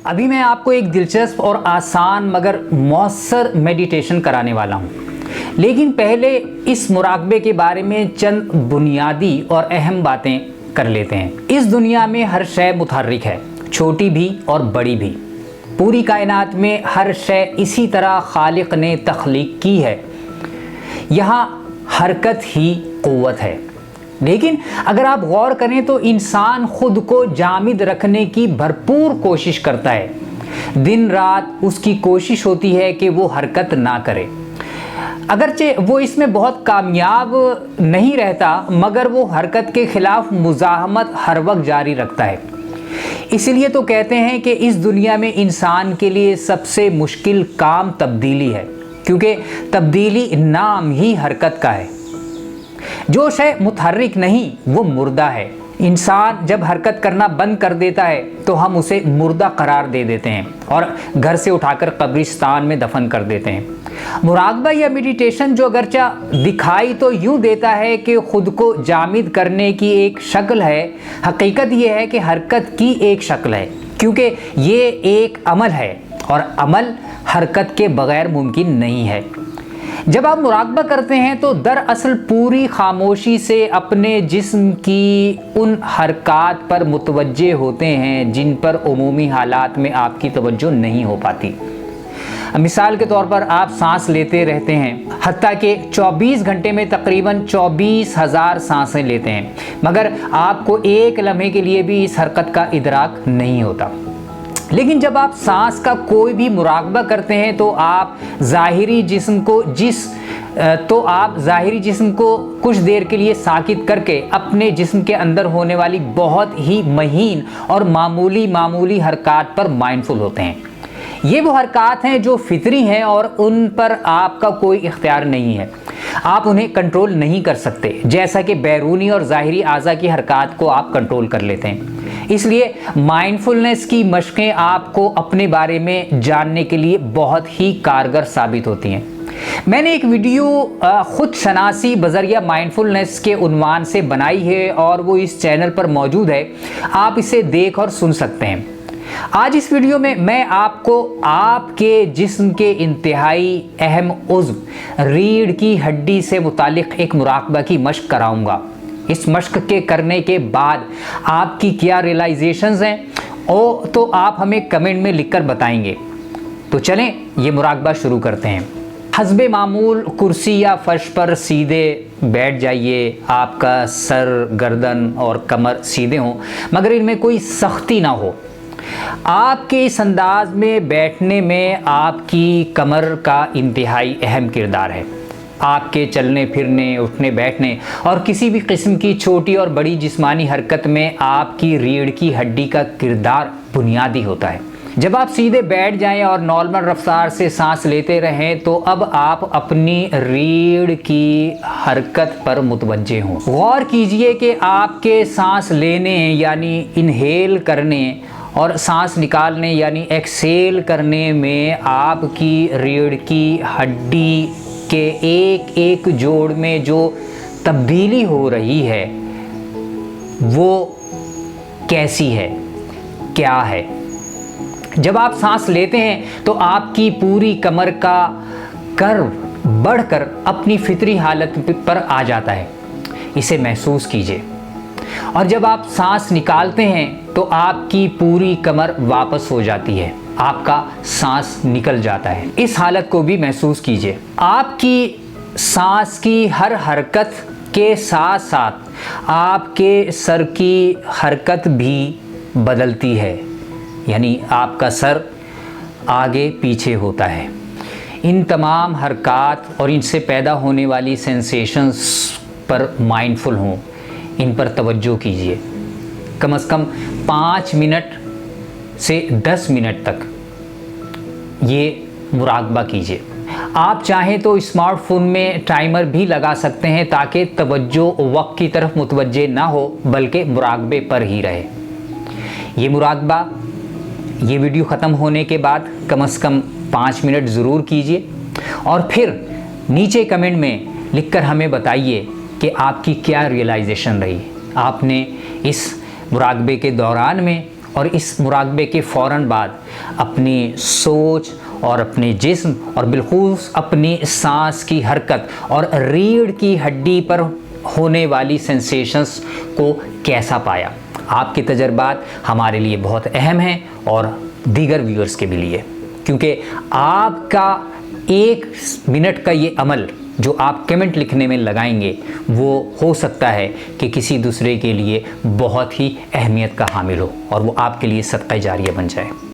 ابھی میں آپ کو ایک دلچسپ اور آسان مگر مؤثر میڈیٹیشن کرانے والا ہوں، لیکن پہلے اس مراقبے کے بارے میں چند بنیادی اور اہم باتیں کر لیتے ہیں۔ اس دنیا میں ہر شے متحرک ہے، چھوٹی بھی اور بڑی بھی۔ پوری کائنات میں ہر شے اسی طرح خالق نے تخلیق کی ہے۔ یہاں حرکت ہی قوت ہے، لیکن اگر آپ غور کریں تو انسان خود کو جامد رکھنے کی بھرپور کوشش کرتا ہے۔ دن رات اس کی کوشش ہوتی ہے کہ وہ حرکت نہ کرے۔ اگرچہ وہ اس میں بہت کامیاب نہیں رہتا، مگر وہ حرکت کے خلاف مزاحمت ہر وقت جاری رکھتا ہے۔ اس لیے تو کہتے ہیں کہ اس دنیا میں انسان کے لیے سب سے مشکل کام تبدیلی ہے، کیونکہ تبدیلی نام ہی حرکت کا ہے۔ جو شے متحرک نہیں وہ مردہ ہے۔ انسان جب حرکت کرنا بند کر دیتا ہے تو ہم اسے مردہ قرار دے دیتے ہیں اور گھر سے اٹھا کر قبرستان میں دفن کر دیتے ہیں۔ مراقبہ یا میڈیٹیشن جو اگرچہ دکھائی تو یوں دیتا ہے کہ خود کو جامد کرنے کی ایک شکل ہے، حقیقت یہ ہے کہ حرکت کی ایک شکل ہے، کیونکہ یہ ایک عمل ہے اور عمل حرکت کے بغیر ممکن نہیں ہے۔ جب آپ مراقبہ کرتے ہیں تو دراصل پوری خاموشی سے اپنے جسم کی ان حرکات پر متوجہ ہوتے ہیں جن پر عمومی حالات میں آپ کی توجہ نہیں ہو پاتی۔ مثال کے طور پر آپ سانس لیتے رہتے ہیں، حتیٰ کہ 24 گھنٹے میں تقریباً 24,000 سانسیں لیتے ہیں، مگر آپ کو ایک لمحے کے لیے بھی اس حرکت کا ادراک نہیں ہوتا۔ لیکن جب آپ سانس کا کوئی بھی مراقبہ کرتے ہیں تو آپ ظاہری جسم کو کچھ دیر کے لیے ساکت کر کے اپنے جسم کے اندر ہونے والی بہت ہی مہین اور معمولی حرکات پر مائنڈفل ہوتے ہیں۔ یہ وہ حرکات ہیں جو فطری ہیں اور ان پر آپ کا کوئی اختیار نہیں ہے، آپ انہیں کنٹرول نہیں کر سکتے، جیسا کہ بیرونی اور ظاہری اعضاء کی حرکات کو آپ کنٹرول کر لیتے ہیں۔ اس لیے مائنڈفلنس کی مشقیں آپ کو اپنے بارے میں جاننے کے لیے بہت ہی کارگر ثابت ہوتی ہیں۔ میں نے ایک ویڈیو خود شناسی بذریعہ مائنڈفلنس کے عنوان سے بنائی ہے اور وہ اس چینل پر موجود ہے، آپ اسے دیکھ اور سن سکتے ہیں۔ آج اس ویڈیو میں آپ کو آپ کے جسم کے انتہائی اہم عضو ریڑھ کی ہڈی سے متعلق ایک مراقبہ کی مشق کراؤں گا۔ اس مشق کے کرنے کے بعد آپ کی کیا ریلائزیشنز ہیں تو آپ ہمیں کمنٹ میں لکھ کر بتائیں گے۔ تو چلیں یہ مراقبہ شروع کرتے ہیں۔ حسب معمول کرسی یا فرش پر سیدھے بیٹھ جائیے۔ آپ کا سر، گردن اور کمر سیدھے ہوں، مگر ان میں کوئی سختی نہ ہو۔ آپ کے اس انداز میں بیٹھنے میں آپ کی کمر کا انتہائی اہم کردار ہے۔ آپ کے چلنے پھرنے، اٹھنے بیٹھنے اور کسی بھی قسم کی چھوٹی اور بڑی جسمانی حرکت میں آپ کی ریڑھ کی ہڈی کا کردار بنیادی ہوتا ہے۔ جب آپ سیدھے بیٹھ جائیں اور نارمل رفتار سے سانس لیتے رہیں تو اب آپ اپنی ریڑھ کی حرکت پر متوجہ ہوں۔ غور کیجئے کہ آپ کے سانس لینے یعنی انہیل کرنے اور سانس نکالنے یعنی ایکسیل کرنے میں آپ کی ریڑھ کی ہڈی کے ایک جوڑ میں جو تبدیلی ہو رہی ہے وہ کیسی ہے، کیا ہے۔ جب آپ سانس لیتے ہیں تو آپ کی پوری کمر کا کرو بڑھ کر اپنی فطری حالت پر آ جاتا ہے، اسے محسوس کیجئے۔ اور جب آپ سانس نکالتے ہیں تو آپ کی پوری کمر واپس ہو جاتی ہے، آپ کا سانس نکل جاتا ہے، اس حالت کو بھی محسوس کیجئے۔ آپ کی سانس کی ہر حرکت کے ساتھ ساتھ آپ کے سر کی حرکت بھی بدلتی ہے، یعنی آپ کا سر آگے پیچھے ہوتا ہے۔ ان تمام حرکات اور ان سے پیدا ہونے والی سینسیشنز پر مائنڈفل ہوں، ان پر توجہ کیجئے۔ کم از کم 5 منٹ سے 10 منٹ تک یہ مراقبہ کیجئے۔ آپ چاہیں تو اسمارٹ فون میں ٹائمر بھی لگا سکتے ہیں تاکہ توجہ وقت کی طرف متوجہ نہ ہو بلکہ مراقبے پر ہی رہے۔ یہ مراقبہ یہ ویڈیو ختم ہونے کے بعد کم از کم 5 منٹ ضرور کیجئے اور پھر نیچے کمنٹ میں لکھ کر ہمیں بتائیے کہ آپ کی کیا ریئلائزیشن رہی، آپ نے اس مراقبے کے دوران میں اور اس مراقبے کے فوراً بعد اپنی سوچ اور اپنے جسم اور بالخصوص اپنی سانس کی حرکت اور ریڑھ کی ہڈی پر ہونے والی سینسیشنز کو کیسا پایا۔ آپ کے تجربات ہمارے لیے بہت اہم ہیں اور دیگر ویورز کے بھی لیے، کیونکہ آپ کا 1 منٹ کا یہ عمل جو آپ کمنٹ لکھنے میں لگائیں گے وہ ہو سکتا ہے کہ کسی دوسرے کے لیے بہت ہی اہمیت کا حامل ہو اور وہ آپ کے لیے صدقہ جاریہ بن جائے۔